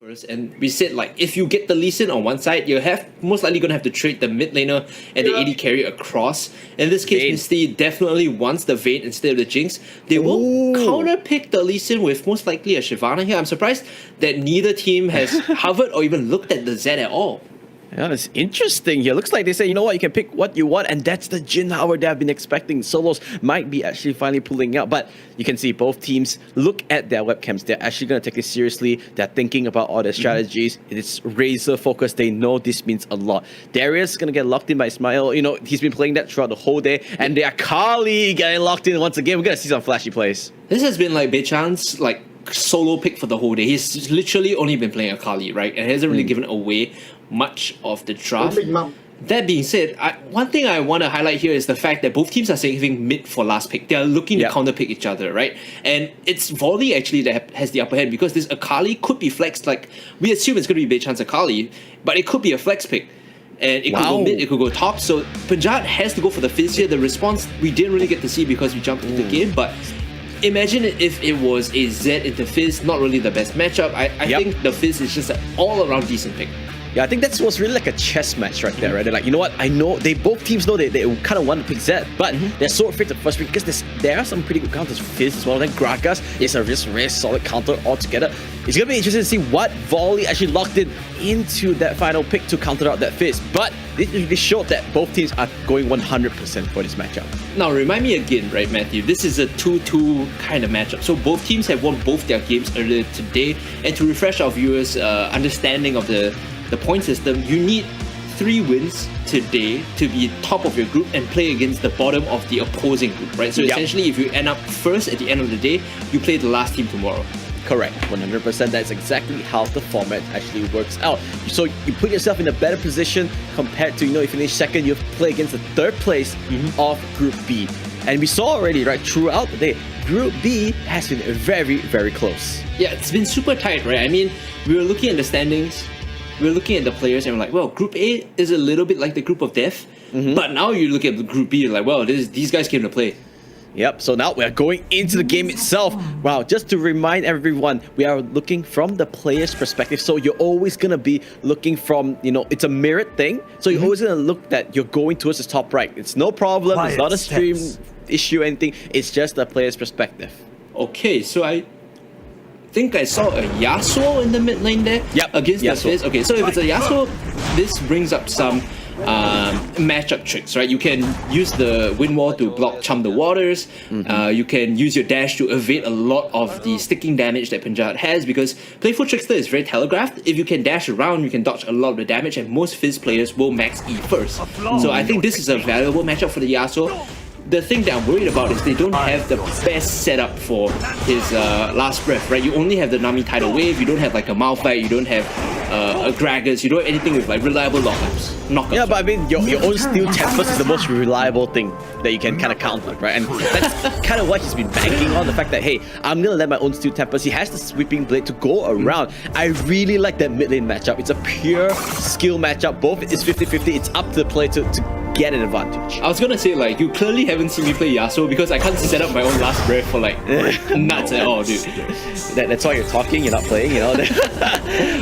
first, and we said like if you get the Lee Sin on one side, you have most likely gonna have to trade the mid laner and the AD carry across. In this case, Misty definitely wants the Vayne instead of the Jinx. They will counter pick the Lee Sin with most likely a Shyvana here. I'm surprised that neither team has hovered or even looked at the Zed at all. Yeah, it's interesting here. Looks like they say, you know what, you can pick what you want, and that's the Jhin Howard that I've been expecting. Solos might be actually finally pulling out, but you can see both teams look at their webcams. They're actually going to take this seriously. They're thinking about all their strategies. It's razor focused. They know this means a lot. Darius is going to get locked in by Ismail. You know, he's been playing that throughout the whole day, and they are Kali getting locked in once again. We're going to see some flashy plays. This has been like Beichan's like solo pick for the whole day. He's literally only been playing Akali, right? And hasn't really given away much of the draft. That being said, one thing I want to highlight here is the fact that both teams are saving mid for last pick. They are looking to counter pick each other, right? And it's Volley actually that has the upper hand because this Akali could be flexed. Like, we assume it's going to be Beichan's Akali, but it could be a flex pick. And it could go mid, it could go top. So Punjab has to go for the Fizz here. The response we didn't really get to see because we jumped into the game, but imagine if it was a Zed into Fizz, not really the best matchup. I think the Fizz is just an all-around decent pick. Yeah, I think that was really like a chess match right there, right? They're like, you know what? I know both teams know they kind of want to pick Zed, but they're so afraid to first pick because there are some pretty good counters. Fizz as well. Then Gragas is a very solid counter altogether. It's gonna be interesting to see what Volley actually locked into that final pick to counter out that Fizz. But this showed that both teams are going 100% for this matchup. Now, remind me again, right, Matthew? This is a 2-2 kind of matchup. So both teams have won both their games earlier today. And to refresh our viewers' understanding of the point system, you need 3 wins today to be top of your group and play against the bottom of the opposing group, right? So essentially, if you end up first at the end of the day, you play the last team tomorrow. Correct, 100%. That's exactly how the format actually works out. So you put yourself in a better position compared to, you know, you finish second, you play against the third place of Group B. And we saw already, right, throughout the day, Group B has been very, very close. Yeah, it's been super tight, right? I mean, we were looking at the standings, we were looking at the players, and we're like, well, Group A is a little bit like the Group of Death. But now you look at the Group B, you're like, well, these guys came to play. Yep, so now we're going into the game itself. Wow, just to remind everyone, we are looking from the player's perspective. So you're always going to be looking from, you know, it's a mirrored thing. So you're always going to look that you're going towards the top right. It's no problem. It's not a stream issue or anything. It's just the player's perspective. Okay, so I think I saw a Yasuo in the mid lane there against the Fizz. Okay, so if it's a Yasuo, this brings up some matchup tricks, right? You can use the wind wall to block Chum the Waters. You can use your dash to evade a lot of the sticking damage that Punjab has because Playful Trickster is very telegraphed. If you can dash around, you can dodge a lot of the damage, and most Fizz players will max E first. So I think this is a valuable matchup for the Yasuo. The thing that I'm worried about is they don't have the best setup for his last breath, right? You only have the Nami Tidal Wave, you don't have like a Malphite, you don't have a Gragas, you don't have anything with like reliable knockouts. Yeah, but I mean, your own Steel Tempest is the most reliable thing that you can kind of counter, right? And that's kind of what he's been banking on, the fact that, hey, I'm going to let my own Steel Tempest. He has the Sweeping Blade to go around. I really like that mid lane matchup. It's a pure skill matchup. Both is 50-50. It's up to the player to get an advantage. I was gonna say, like, you clearly haven't seen me play Yasuo because I can't set up my own last breath for like nuts at all, dude. That's why you're talking, you're not playing, you know.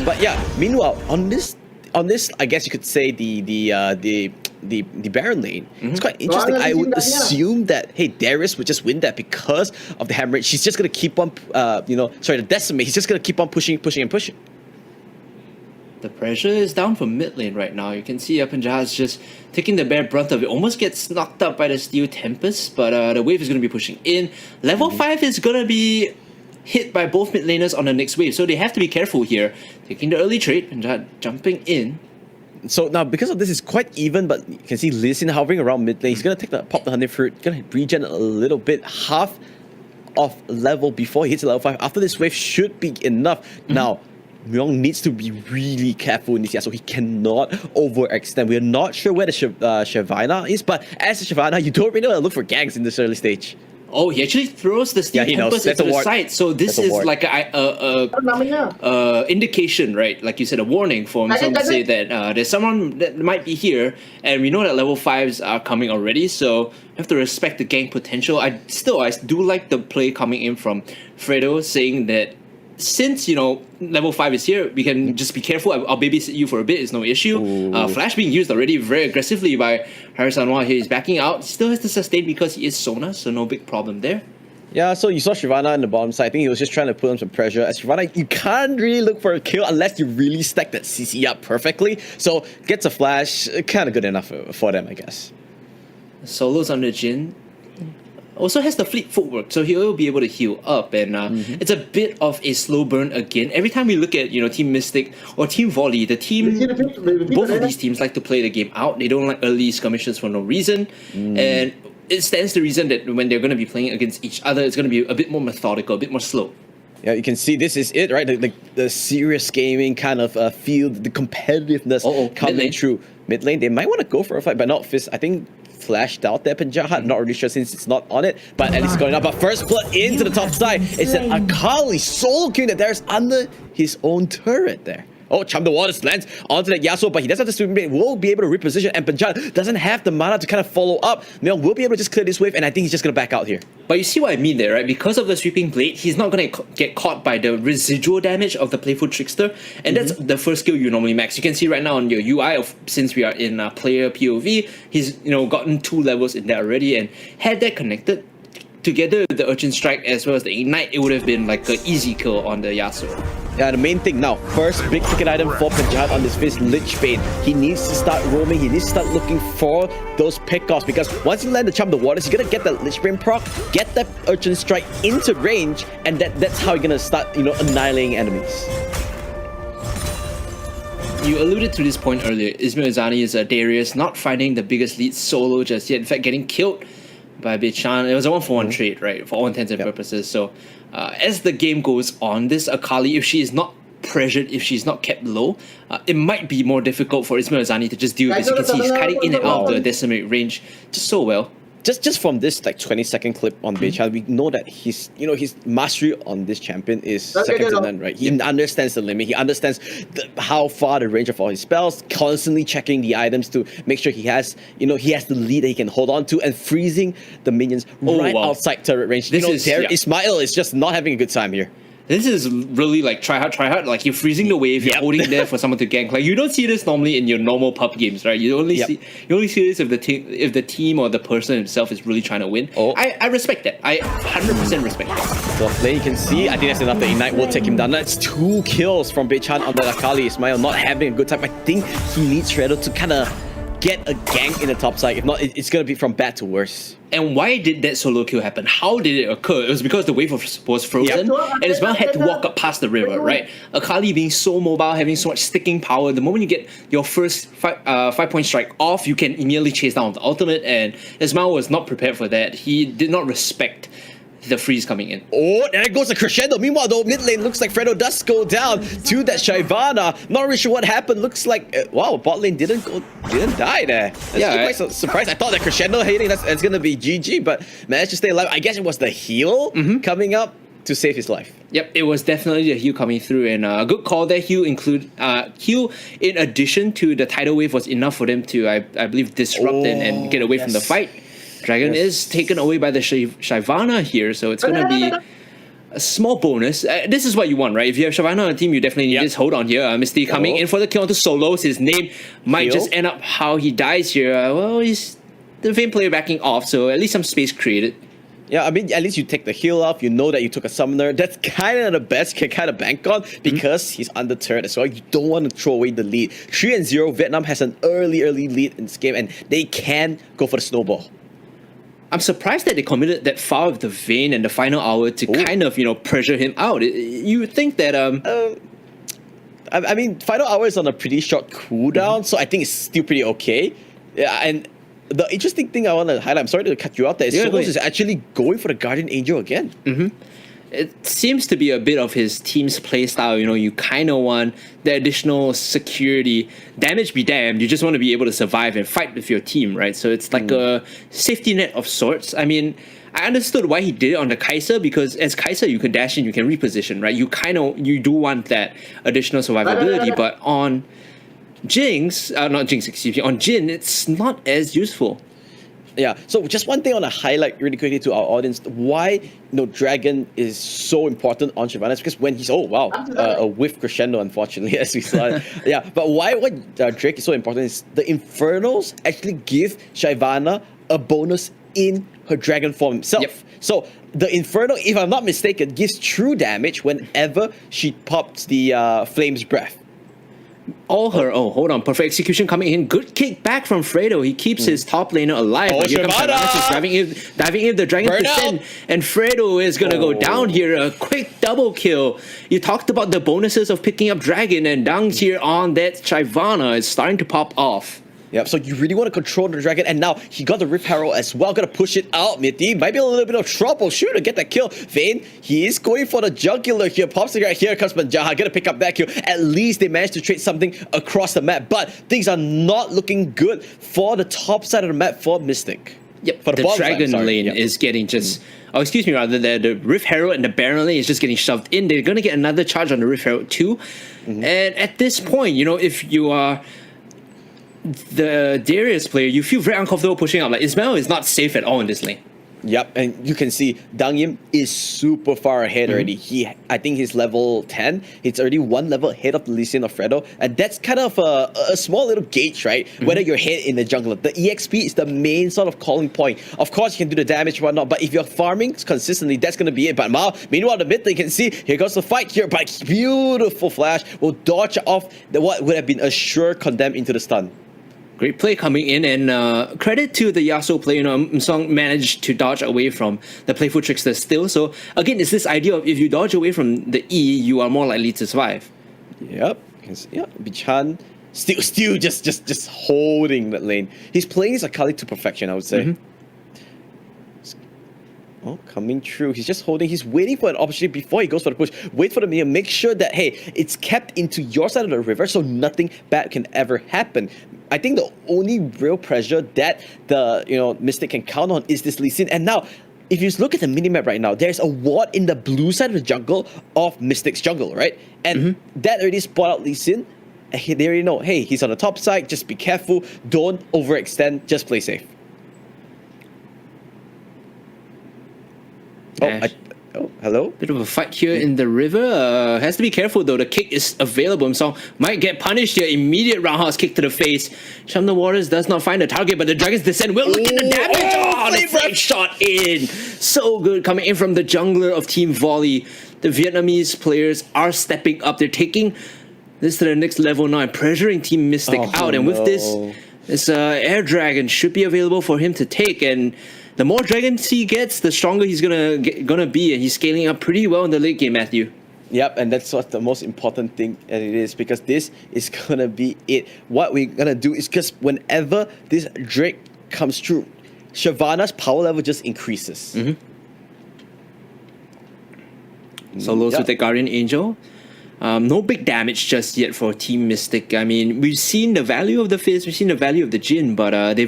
But yeah, meanwhile, on this, I guess you could say the Baron lane. It's quite interesting. I would assume that, hey, Darius would just win that because of the Hemorrhage. He's just gonna keep on, the Decimate. He's just gonna keep on pushing. The pressure is down for mid lane right now. You can see Punjab is just taking the bare brunt of it. Almost gets knocked up by the Steel Tempest, but the wave is going to be pushing in. Level 5 is going to be hit by both mid laners on the next wave, so they have to be careful here. Taking the early trade, Punjab jumping in. So now, because of this, it's quite even, but you can see Lee Sin hovering around mid lane. He's going to pop the Honey Fruit, going to regen a little bit, half of level before he hits level 5. After this wave should be enough. Now, Myung needs to be really careful in this year, so he cannot overextend. We're not sure where the Shyvana is, but as a Shyvana, you don't really want to look for ganks in this early stage. Oh, he actually throws the Steel Tempest into the side. So this is like a indication, right? Like you said, a warning for himself to say that there's someone that might be here, and we know that level 5s are coming already, so you have to respect the gank potential. I do like the play coming in from Fredo saying that since, level 5 is here, we can just be careful. I'll babysit you for a bit, it's no issue. Flash being used already very aggressively by Haris Anwar here. He's backing out. Still has to sustain because he is Sona, so no big problem there. Yeah, so you saw Shyvana on the bottom side. I think he was just trying to put on some pressure. As Shyvana, you can't really look for a kill unless you really stack that CC up perfectly. So gets a flash, kind of good enough for them, I guess. Solo's on the Jhin. Also has the fleet footwork, so he'll be able to heal up, and it's a bit of a slow burn again. Every time we look at Team Mystic or Team Volley, both of these teams like to play the game out. They don't like early skirmishes for no reason, and it stands to reason that when they're going to be playing against each other, it's going to be a bit more methodical, a bit more slow. Yeah, you can see this is it, right? The serious gaming kind of feel, the competitiveness coming through. Mid lane, they might want to go for a fight, but not Fizz. I think flashed out there, Penjahat. Not really sure since it's not on it, but at least going up. But first blood into the top side. It's an Akali solo queuing that there's under his own turret there. Oh, Chum the Waters lands onto that Yasuo, but he does have the sweeping blade. Will be able to reposition, and Panjat doesn't have the mana to kind of follow up. Mel will be able to just clear this wave, and I think he's just going to back out here. But you see what I mean there, right? Because of the sweeping blade, he's not going to get caught by the residual damage of the Playful Trickster, and that's the first skill you normally max. You can see right now on your UI, since we are in player POV, he's gotten 2 levels in there already, and had that connected together with the Urchin Strike as well as the Ignite, it would have been like an easy kill on the Yasuo. Yeah, the main thing now, first big ticket item for Panjat on this Fizz, Lich Bane. He needs to start roaming, he needs to start looking for those pickoffs, because once you land the Chum the Waters, you're gonna get that Lich Bane proc, get that Urchin Strike into range, and that's how you're gonna start, annihilating enemies. You alluded to this point earlier. Ismail Azani is a Darius, not finding the biggest lead solo just yet. In fact, getting killed by Bichan. It was a 1-for-1 trade, right? For all intents and purposes. So, as the game goes on, this Akali, if she is not pressured, if she's not kept low, it might be more difficult for Ismail Azani to just deal with this. You can see he's cutting in and out of the decimate range just so well. Just from this 20-second clip on Bichan, we know that his mastery on this champion is second to none, right? He understands the limit. He understands how far the range of all his spells. Constantly checking the items to make sure he has he has the lead that he can hold on to, and freezing the minions outside turret range. Ismail is just not having a good time here. This is really like try hard. Like you're freezing the wave, you're holding there for someone to gank. Like you don't see this normally in your normal pub games, right? You only see this if the team or the person himself is really trying to win. I respect that. I 100% respect that. Well, play, you can see. I think that's enough. The Ignite will take him down. That's 2 kills from Beichan on the Akali. Ismail not having a good time. I think he needs Shredder to kind of get a gank in the top side. If not, it's going to be from bad to worse. And why did that solo kill happen? How did it occur? It was because the wave was frozen, and Ismail had to walk up past the river, right? Akali being so mobile, having so much sticking power, the moment you get your first 5-point strike off, you can immediately chase down the ultimate, and Ismail was not prepared for that. He did not respect the freeze coming in. Oh, there goes a crescendo. Meanwhile, though, mid lane looks like Fredo does go down to that Shyvana. Not really sure what happened. Looks like bot lane didn't die there. That's quite surprised. I thought that crescendo hitting that's gonna be GG, but managed to stay alive. I guess it was the heal coming up to save his life. Yep, it was definitely the heal coming through, and a good call there. Heal in addition to the tidal wave was enough for them to I believe disrupt and get away from the fight. Dragon is taken away by the Shyvana here, so it's going to be a small bonus. This is what you want, right? If you have Shyvana on the team, you definitely need this. Hold on here. Misty coming in for the kill onto Solos. His name might just end up how he dies here. Well, he's the Vayne player backing off, so at least some space created. Yeah, I mean, at least you take the heal off. You know that you took a summoner. That's kind of the best you can kind of bank on, because he's under turret as well. You don't want to throw away the lead. 3-0, Vietnam has an early lead in this game, and they can go for the snowball. I'm surprised that they committed that foul with the Vayne in the final hour to kind of, pressure him out. You would think that... I mean, final hour is on a pretty short cooldown, so I think it's still pretty okay. Yeah, and the interesting thing I want to highlight, I'm sorry to cut you off there, is Solos is actually going for the Guardian Angel again. It seems to be a bit of his team's playstyle. You kind of want the additional security. Damage be damned, you just want to be able to survive and fight with your team, right? So it's like a safety net of sorts. I mean, I understood why he did it on the Kai'Sa, because as Kai'Sa you can dash in, you can reposition, right? You do want that additional survivability, but on Jinx, on Jhin, it's not as useful. Yeah, so just one thing I want to highlight really quickly to our audience, why Dragon is so important on Shyvana is because when he's, a whiff crescendo, unfortunately, as we saw. Yeah, but why Drake is so important is the Infernals actually give Shyvana a bonus in her Dragon form himself. Yep. So the Infernal, if I'm not mistaken, gives true damage whenever she pops the Flame's Breath. Hold on. Perfect execution coming in. Good kick back from Fredo. He keeps his top laner alive. Oh, Here comes Shyvana just diving in the Dragon Descent. And Fredo is going to go down here. A quick double kill. You talked about the bonuses of picking up Dragon, and down here on that Shyvana is starting to pop off. Yep, so you really want to control the Dragon, and now he got the Rift Herald as well. Gonna push it out. Mitty might be a little bit of trouble. Shoot to get that kill. Vayne, he is going for the jugular here. Pops the guy. Here comes Manjaha. Gonna pick up that kill. At least they managed to trade something across the map, but things are not looking good for the top side of the map for Mystic. Yep, for the Dragon lane is getting just... the Rift Herald and the Baron lane is just getting shoved in. They're gonna get another charge on the Rift Herald too. And at this point, if you are the Darius player, you feel very uncomfortable pushing up. Like, Ismail is not safe at all in this lane. Yep, and you can see Dang Yim is super far ahead already. I think he's level 10. He's already one level ahead of the Lee Sin of Fredo, and that's kind of a small little gauge, right? Whether you're ahead in the jungle. The EXP is the main sort of calling point. Of course, you can do the damage and whatnot, but if you're farming consistently, that's going to be it. But meanwhile, the mid lane, you can see, here goes the fight here, but beautiful flash will dodge off what would have been a sure condemn into the stun. Great play coming in, and credit to the Yasuo player. Msong managed to dodge away from the playful trickster still. So again, it's this idea of if you dodge away from the E, you are more likely to survive. Yep. Yeah, Bichan still just holding that lane. He's playing his Akali to perfection, I would say. Oh, coming through. He's just holding. He's waiting for an opportunity before he goes for the push. Wait for the minion. Make sure that, hey, it's kept into your side of the river so nothing bad can ever happen. I think the only real pressure that the Mystic can count on is this Lee Sin. And now, if you look at the minimap right now, there's a ward in the blue side of the jungle of Mystic's jungle, right? And that already spot out Lee Sin. They already know, hey, he's on the top side. Just be careful. Don't overextend. Just play safe. Hello? Bit of a fight here in the river. Has to be careful though. The kick is available, so might get punished here. Immediate roundhouse kick to the face. Sham the Waters does not find the target, but the Dragon's Descent will look at the damage. The flame shot in. So good coming in from the jungler of Team Volley. The Vietnamese players are stepping up. They're taking this to the next level now and pressuring Team Mystic out. And with this Air Dragon should be available for him to take. And the more dragons he gets, the stronger he's gonna be, and he's scaling up pretty well in the late game, Matthew. Yep, and that's what the most important thing it is, because this is gonna be it. What we're gonna do is just whenever this Drake comes through, Shyvana's power level just increases. Solos with the Guardian Angel. No big damage just yet for Team Mystic. I mean, we've seen the value of the Fizz, we've seen the value of the Jhin, but they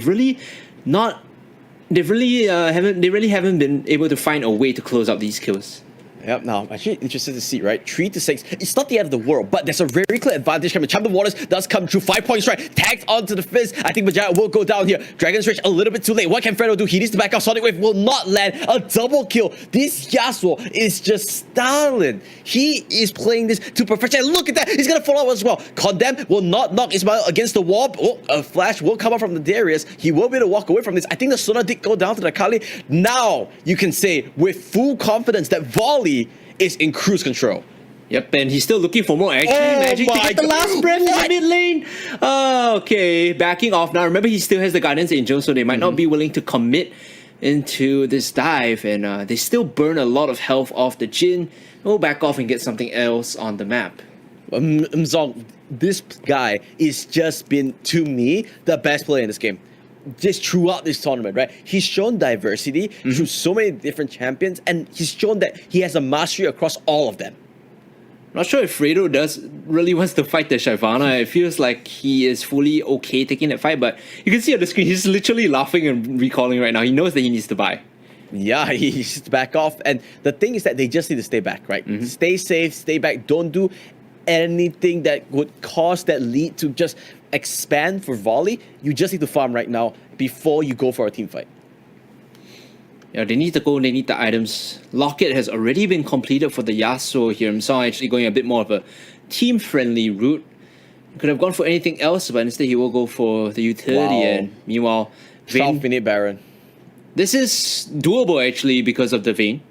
really haven't been able to find a way to close out these kills. Yep, now I'm actually interested to see, right? 3-6. It's not the end of the world, but there's a very clear advantage coming. Champ of Waters does come through. 5 points, right? Tagged onto the Fizz. I think Vajaya will go down here. Dragon's Rage a little bit too late. What can Fredo do? He needs to back off. Sonic Wave will not land. A double kill. This Yasuo is just styling. He is playing this to perfection. Look at that. He's going to follow up as well. Condemn will not knock Ismail against the wall. Oh, a flash will come up from the Darius. He will be able to walk away from this. I think the Sona did go down to the Kali. Now you can say with full confidence that Volley is in cruise control. Yep, and he's still looking for more action magic to get the last breath in the mid lane. Okay, backing off now. Remember, he still has the Guardian's Angel, so they might not be willing to commit into this dive, and they still burn a lot of health off the Jhin. We'll back off and get something else on the map. Zong, this guy is just been, to me, the best player in this game. Just throughout this tournament, right? He's shown diversity through so many different champions, and he's shown that he has a mastery across all of them. Not sure if Fredo really wants to fight the Shyvana. It feels like he is fully okay taking that fight, but you can see on the screen, he's literally laughing and recalling right now. He knows that he needs to buy. Yeah, he's back off. And the thing is that they just need to stay back, right? Stay safe, stay back. Don't do anything that would cause that lead to just expand for Volley. You just need to farm right now before you go for a team fight. Yeah, they need the gold, they need the items. Locket has already been completed for the Yasuo here. Himself actually going a bit more of a team-friendly route. Could have gone for anything else, but instead he will go for the utility. Wow. And meanwhile, South Finite Baron. this is doable actually because of the Vayne.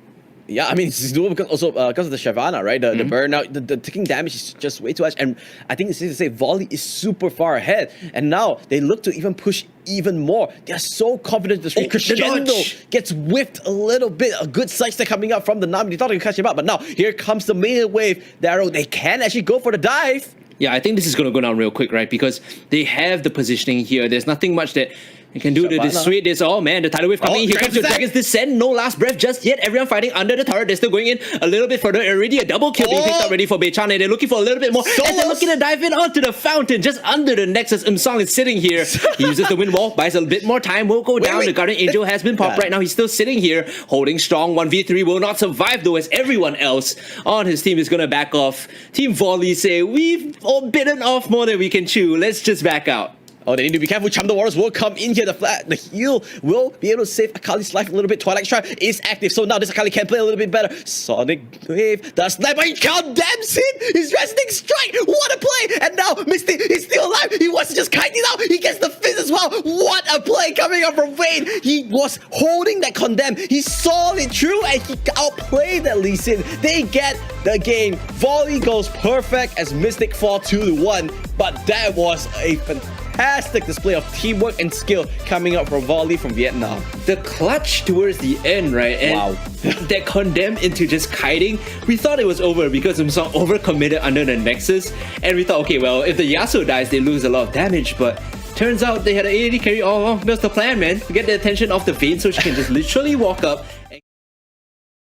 Yeah, I mean, it's doable because also because of the Shyvana, right? The burnout, the taking damage is just way too much. And I think it's safe to say Volley is super far ahead. And now they look to even push even more. They're so confident this Crescendo gets whipped a little bit. A good sidestep coming up from the Nami. They thought they could catch him up, but now here comes the main wave. The arrow, they can actually go for the dive. Yeah, I think this is going to go down real quick, right? Because they have the positioning here. There's nothing much that you can do to dissuade this. Oh man, the tidal wave coming in. Here comes your Dragon's Descent. No last breath just yet. Everyone fighting under the turret. They're still going in a little bit further. Already a double kill being picked up ready for Beichan. And they're looking for a little bit more. And they're looking to dive in onto the fountain just under the Nexus. Song is sitting here. He uses the wind wall, buys a bit more time. Will go down. The Guardian Angel has been popped right now. He's still sitting here, holding strong. 1v3 will not survive though, as everyone else on his team is going to back off. Team Volley say, we've all bitten off more than we can chew. Let's just back out. Oh, they need to be careful. Chum the Warriors will come in here. The heal will be able to save Akali's life a little bit. Twilight Strike is active, so now this Akali can play a little bit better. Sonic Wave, the sniper, he condemns him! His resting strike! What a play! And now Misty is still alive. He wants to just kite it out. He gets the fizz as well. What a play coming up from Vayne. He was holding that condemn. He saw it through and he outplayed that Lee Sin. They get the game. Volley goes perfect as Mystic fall 2-1, but that was a fantastic display of teamwork and skill coming up from Volley from Vietnam. The clutch towards the end, right? And wow. That condemned into just kiting. We thought it was over because Himsong overcommitted under the Nexus. And we thought, okay, well, if the Yasuo dies, they lose a lot of damage. But turns out they had an AD carry all along. That was the plan, man. To get the attention of the Vayne so she can just literally walk up and